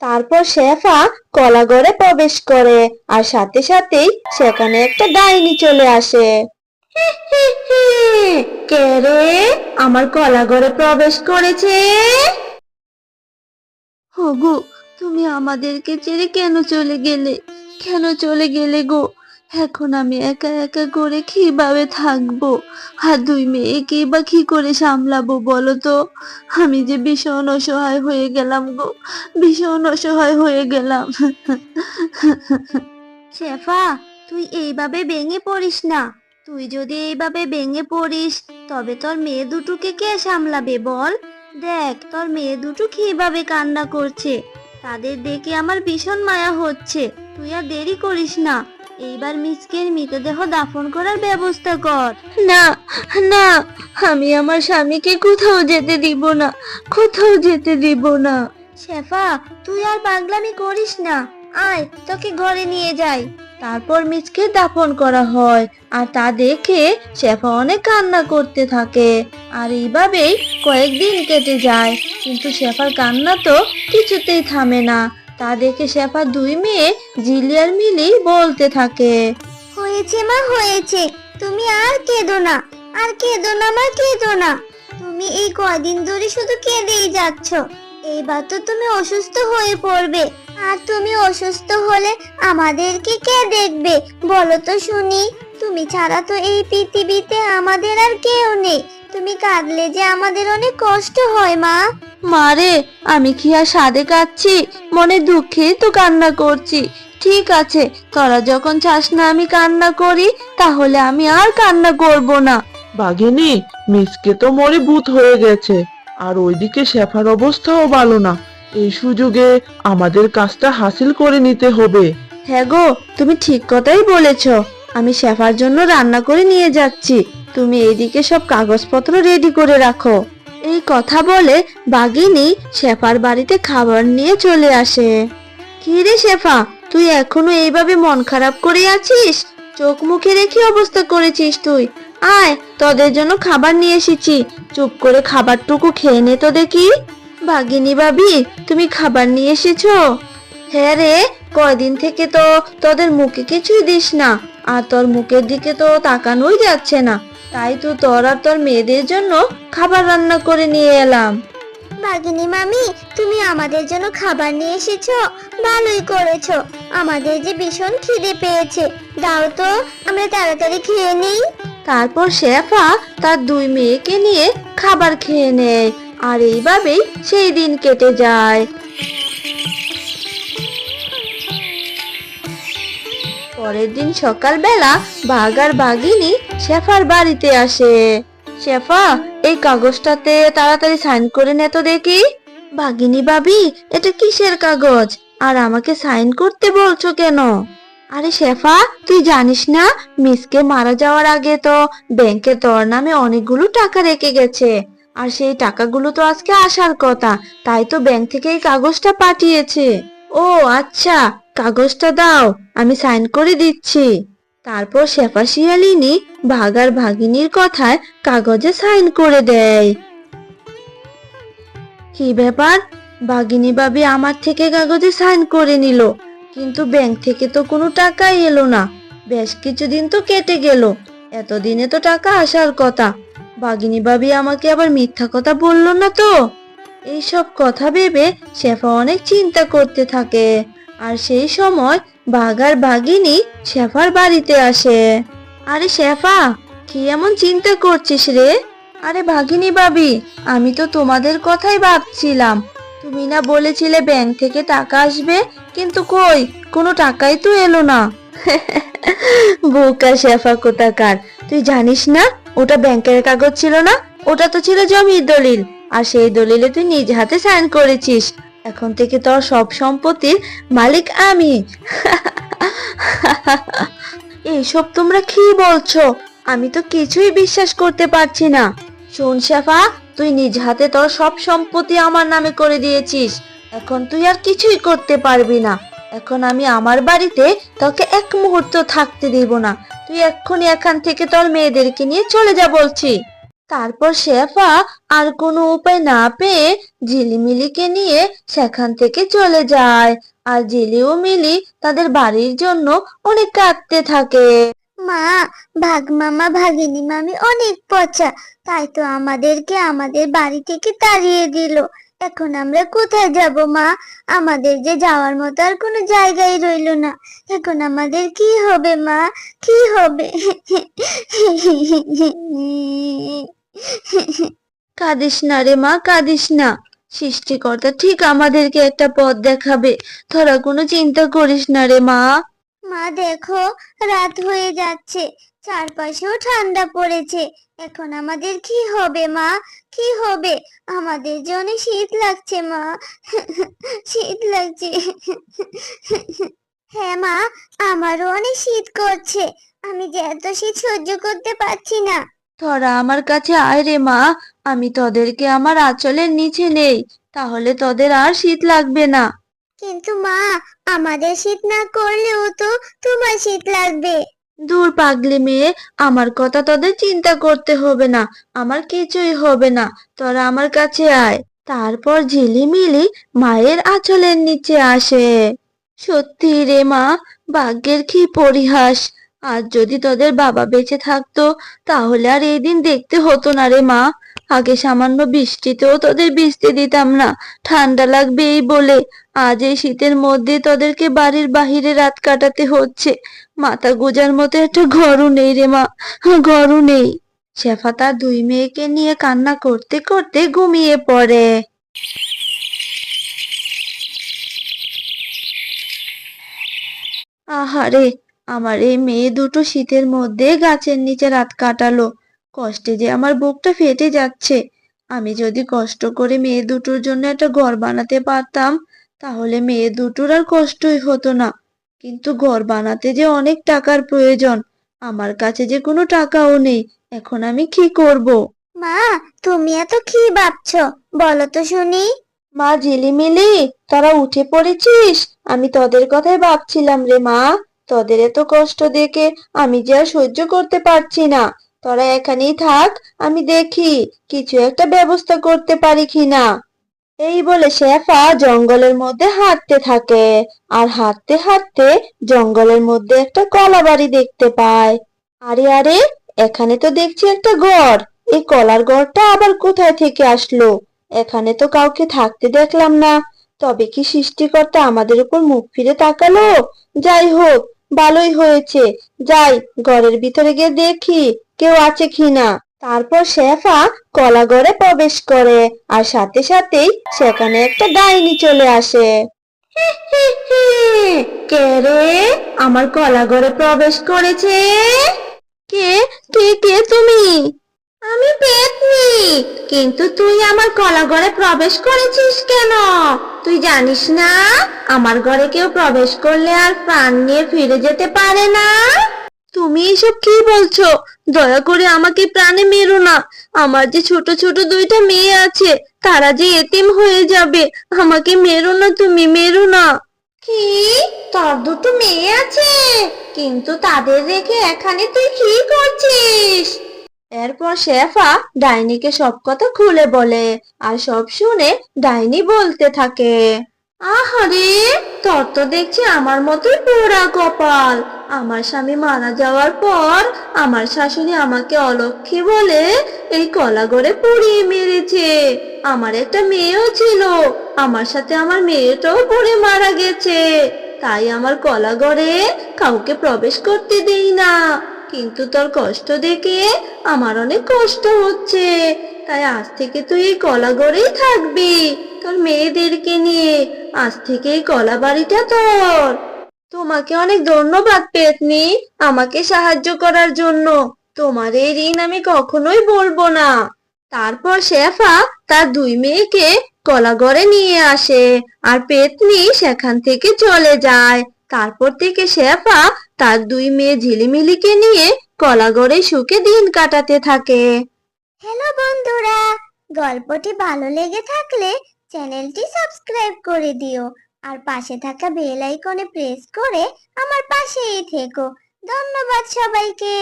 তারপর শেফা কলাঘরে প্রবেশ করে আর সাথে সাথেই সেখানে একটা ডাইনি চলে আসে। কে রে আমার কলাঘরে প্রবেশ করেছে? ওগো, তুমি আমাদেরকে ছেড়ে কেন চলে গেলে? কেন চলে গেলে গো? এখন আমি একা একা করে কিভাবে থাকবো? আর দুই মেয়েকে বা কি করে সামলাবো বলো তো? আমি যে ভীষণ অসহায় হয়ে গেলাম গো, ভীষণ অসহায় হয়ে গেলাম। শেফা, তুই এইভাবে ভেঙে পড়িস না। তুই যদি এইভাবে ভেঙে পড়িস তবে তোর মেয়ে দুটোকে কে সামলাবে বল? দেখ তোর মেয়ে দুটো কিভাবে কান্না করছে, তাদের দেখে আমার ভীষণ মায়া হচ্ছে। তুই আর দেরি করিস না, এইবার মিসকের মৃতদেহ দাফন করার ব্যবস্থা কর। না, না, আমি আমার স্বামীকে কোথাও যেতে দিব না, কোথাও যেতে দিব না। শেফা, তুই আর পাগলামি করিস না, আয় তোকে ঘরে নিয়ে যাই। তারপর মিচকে দাফন করা হয় আর তা দেখে শেফা অনেক কান্না করতে থাকে। আর এইভাবেই কয়েকদিন কেটে যায়, কিন্তু শেফার কান্না তো কিছুতেই থামে না। তা দেখে শেফার দুই মেয়ে জিলি আর মিলি বলতে থাকে, হয়েছে মা হয়েছে, তুমি আর কেঁদো না, আর কেঁদো না মা, কেঁদো না। তুমি এই কয়দিন ধরে শুধু কেঁদেই যাচ্ছ, এইবার তো তুমি অসুস্থ হয়ে পড়বে। আর তুমি অসুস্থ হলে আমাদেরকে কে দেখবে বলো তো শুনি? তুমি ছাড়া তো এই পৃথিবীতে আমাদের আর কেউ নেই। তুমি কাঁদলে যে আমাদের অনেক কষ্ট হয় মা। মারে, আমি কি আর সাধে কাঁদছি? মনে দুঃখেই তো কান্না করছি। ঠিক আছে, তোরা যখন চাস না আমি কান্না করি, তাহলে আমি আর কান্না করব না। বাঘিনী, মিসকে তো মরে ভূত হয়ে গেছে, আর ওইদিকে শেফার অবস্থাও ভালো না। এই সুযোগে আমাদের কাজটা হাসিল করে নিতে হবে। হ্যাঁ গো, তুমি ঠিক কথাই বলেছ। আমি শেফার জন্য রান্না করে নিয়ে যাচ্ছি, তুমি এইদিকে সব কাগজপত্র রেডি করে রাখো। এই কথা বলে বাঘিনী শেফার বাড়িতে খাবার নিয়ে চলে আসে। কি রে শেফা, তুই এখনো এইভাবে মন খারাপ করে আছিস? চোখ মুখে রেখে অবস্থা করেছিস তুই। আয়, তোদের জন্য খাবার নিয়ে এসেছি, চুপ করে খাবারটুকু খেয়ে নে তো দেখি। বাঘিনী ভাবি, তুমি খাবার নিয়ে এসেছো? হ্যাঁ রে, কয়দিন থেকে তো তোদের মুখে কিছুই দিস না, আর তোর মুখের দিকে তো তাকানোই যাচ্ছে না। তাই তো তোর আর তোর মেয়েদের জন্য খাবার রান্না করে নিয়ে এলাম। বাঘিনী মামি, তুমি আমাদের জন্য খাবার নিয়ে এসেছো, ভালোই করেছো। আমাদের যে ভীষণ খিদে পেয়েছে, দাও তো আমরা তাড়াতাড়ি খেয়ে নিই। তারপর শেফা তার দুই মেয়েকে নিয়ে খাবার খেয়ে নেয়, আর এইভাবেই সেই দিন কেটে যায়। পরের দিন সকালবেলা বাঘ আর বাঘিনী শেফার বাড়িতে আসে। শেফা, এই কাগজটাতে তাড়াতাড়ি সাইন করে নে তো দেখি। বাঘিনী ভাবি, এটা কিসের কাগজ, আর আমাকে সাইন করতে বলছো কেন? আরে শেফা, তুই জানিস না মিসকে মারা যাওয়ার আগে তো ব্যাংকে তোর নামে অনেকগুলো টাকা রেখে গেছে, আর সেই টাকাগুলো তো আজকে আসার কথা, তাই তো ব্যাংক থেকে এই কাগজটা পাঠিয়েছে। ও আচ্ছা, কাগজটা দাও, আমি সাইন করে দিচ্ছি। তারপর শেফা শিয়ালিনী বাঘ আর ভাগিনীর কথায় কাগজে সাইন করে দেয়। কি ব্যাপার, বাঘিনী ভাবি আমার থেকে কাগজে সাইন করে নিল, কিন্তু ব্যাংক থেকে তো কোনো টাকাই এলো না। বেশ কিছুদিন তো কেটে গেল, এতদিনে তো টাকা আসার কথা। বাঘিনী ভাবি আমাকে আবার মিথ্যা কথা বললো না তো? এইসব কথা ভেবে শেফা অনেক চিন্তা করতে থাকে। আর সেই সময় বাঘ আর বাঘিনী শেফার বাড়িতে আসে। আরে শেফা, কি এমন চিন্তা করছিস রে? আরে বাঘিনী ভাবি, আমি তো তোমাদের কথাই ভাবছিলাম। তুমি না বলেছিলে ব্যাংক থেকে টাকা আসবে, কিন্তু কই কোনো টাকাই তো এলো না। বোকা শেফা কোথাকার, তুই জানিস না ওটা ব্যাংকের কাগজ ছিল না, ওটা তো ছিল জমির দলিল, আর সেই দলিলে তুই নিজ হাতে সাইন করেছিস। এখন থেকে তোর সব সম্পত্তির মালিক আমি। এইসব তোমরা কি বলছো? আমি তো কিছুই বিশ্বাস করতে পারছি না। শোন শেফা, তুই নিজ হাতে তোর সব সম্পত্তি আমার নামে করে দিয়েছিস, এখন তুই আর কিছুই করতে পারবি না। এখন আমি আমার বাড়িতে তোকে এক মুহূর্ত থাকতে দিব না। তুই এক্ষুনি এখান থেকে তোর মেয়েদেরকে নিয়ে চলে যা বলছি। তারপর শেফা আর কোনো উপায় না পেয়ে ঝিলিমিলিকে নিয়ে সেখান থেকে চলে যায়। আর ঝিলি ও মিলি তাদের বাড়ির জন্য অনেক কাঁদতে থাকে। মা, ভাগ মামা ভাগিনী মামি অনেক পচা, তাই তো আমাদেরকে আমাদের বাড়ি থেকে তাড়িয়ে দিল। এখন আমরা কোথায় যাব মা? আমাদের যে যাওয়ার মতো আর কোনো জায়গায় রইলো না। এখন আমাদের কি হবে মা, কি হবে? কাঁদিস না রে মা, কাঁদিস না। সৃষ্টিকর্তা ঠিক আমাদেরকে একটা পথ দেখাবে, তোরা কোনো চিন্তা করিস না রে মা। মা দেখো, রাত হয়ে যাচ্ছে, চারপাশেও ঠান্ডা পড়েছে। এখন আমাদের কি হবে মা, কি হবে? আমাদের যে অনেক শীত লাগছে মা, শীত লাগছে। হ্যাঁ মা, আমারও অনেক শীত করছে। আমি যে এত শীত সহ্য করতে পারছি না। তোরা আমার কাছে আয় রে মা, আমি তোদেরকে আমার আঁচলের নিচে নেই, তাহলে তোদের আর শীত লাগবে না। কিন্তু মা, আমাদের শীত না করলেও তো তোমার শীত লাগবে। দূর পাগলি মেয়ে, আমার কথা তোদের চিন্তা করতে হবে না, আমার কিছুই হবে না। তোরা আমার কাছে আয়। তারপর ঝিলিমিলি মায়ের আঁচলের নিচে আসে। সত্যি রে মা, ভাগ্যের কি পরিহাস! আজ যদি তোদের বাবা বেঁচে থাকতো তাহলে আর এই দিন দেখতে হতো না রে মা। আগে সামান্য বৃষ্টিতেও তোদের ভিজতে দিতাম না, ঠান্ডা লাগবে এই বলে। আজ এই শীতের মধ্যে তোদেরকে বাড়ির বাহিরে রাত কাটাতে হচ্ছে। মাথা গোঁজার মতো একটা ঘরও নেই রে মা, ঘরও নেই। শেফা তার দুই মেয়েকে নিয়ে কান্না করতে করতে ঘুমিয়ে পড়ে। আহারে, আমার এই মেয়ে দুটো শীতের মধ্যে গাছের নিচে রাত কাটালো। কষ্টে যে আমার বুকটা ফেটে যাচ্ছে। আমি যদি কষ্ট করে মেয়ে দুটোর জন্য একটা ঘর বানাতে পারতাম, তাহলে মেয়ে দুটোর আর কষ্টই হতো না। কিন্তু ঘর বানাতে যে অনেক টাকার প্রয়োজন, আমার কাছে যে কোনো টাকাও নেই। এখন আমি কি করব? মা, তুমি এত কি ভাবছো, বলো তো শুনি। মা, ঝিলিমিলি, তোরা উঠে পড়েছিস? আমি তোদের কথাই ভাবছিলাম রে মা। তোদের এত কষ্ট দেখে আমি যে আর সহ্য করতে পারছি না। তোরা এখানেই থাক, আমি দেখি কিছু একটা ব্যবস্থা করতে পারি কিনা। এই বলে শেফা জঙ্গলের মধ্যে হাঁটতে থাকে। আর হাঁটতে হাঁটতে জঙ্গলের মধ্যে একটা কলা বাড়ি দেখতে পায়। আরে আরে, এখানে তো দেখছি একটা ঘর। এই কলার ঘরটা আবার কোথায় থেকে আসলো? এখানে তো কাউকে থাকতে দেখলাম না। তবে কি সৃষ্টিকর্তা আমাদের উপর মুখ ফিরে তাকালো? যাই হোক, ভালোই হয়েছে। যাই, ঘরের ভিতরে গিয়ে দেখি কেউ আছে কিনা। তারপর শেফা কলা ঘরে প্রবেশ করে, আর সাথে সাথেই সেখানে একটা ডাইনি চলে আসে। কে রে, আমার কলা ঘরে প্রবেশ করেছে? কে, কে কে তুমি? আমি পেতনি। কিন্তু তুই আমার কলা ঘরে প্রবেশ করেছিস কেন? তুই জানিস না আমার ঘরে কেউ প্রবেশ করলে আর প্রাণ নিয়ে ফিরে যেতে পারে না? তুমি এসব কি বলছো? দয়া করে আমাকে প্রাণে মেরো না। আমার যে ছোট ছোট দুইটা মেয়ে আছে, তারা যে এতিম হয়ে যাবে। আমাকে মেরো না, তুমি মেরো না। কি, তোর দুটো মেয়ে আছে? কিন্তু তাদের রেখে এখানে তুই কি করছিস? এরপর শেফা ডাইনিকে সব কথা খুলে বলে। আর সব শুনে ডাইনি বলতে থাকে, আহারে, তোর তো দেখছি আমার মতোই পোড়া কপাল। আমার স্বামী মারা যাওয়ার পর আমার শাশুড়ি আমাকে অলক্ষী বলে এই কলাগড়ে পুড়িয়ে মেরেছে। আমার একটা মেয়েও ছিল, আমার সাথে আমার মেয়েটাও পড়ে মারা গেছে। তাই আমার কলাগড়ে কাউকে প্রবেশ করতে দেই না। কিন্তু তোর কষ্ট দেখে আমার অনেক কষ্ট হচ্ছে। তাই আজ থেকে তুই এই কলাগড়েই থাকবি, তোর মেয়েদেরকে নিয়ে। আজ থেকে এই কলা বাড়িটা তোর। তোমাকে অনেক ধন্যবাদ পেতনি, আমাকে সাহায্য করার জন্য। তোমার এই ঋণ আমি কখনোই বলবো না। তারপর শেফা তার দুই মেয়েকে কলাঘরে নিয়ে আসে, আর পেতনি সেখান থেকে চলে যায়। তারপর থেকে শেফা তার দুই মেয়ে ঝিলিমিলিকে নিয়ে কলাঘরে সুখে দিন কাটাতে থাকে। হ্যালো বন্ধুরা, গল্পটি ভালো লেগে থাকলে চ্যানেলটি সাবস্ক্রাইব করে দিও। আর পাশে থাকা বেল আইকনে প্রেস করে আমার পাশেই থেকো। ধন্যবাদ সবাইকে।